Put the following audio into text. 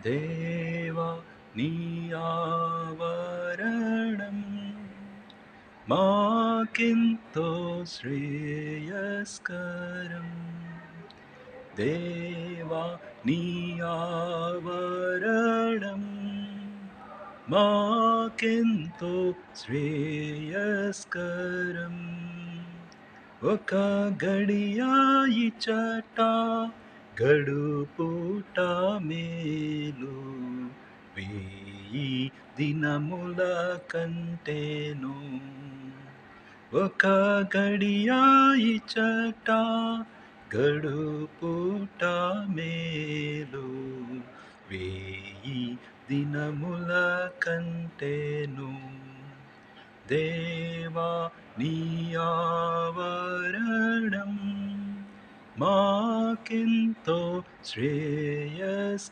దేవా నీ ఆవరణం మాకెంతో శ్రేయస్కరం. దేవా నీ ఆవరణం మాకెంతో శ్రేయస్కరం. ఒక గడియ ఇచ్చట గడుపుట మేలు, వేయి దినముల కంటేను. ఒక గడియ ఇచ్చట గడుపుట మేలు, వేయి దినముల కంటేను. దేవా నీ ఆవరణం మాకెంతో శ్రేయస్కరం.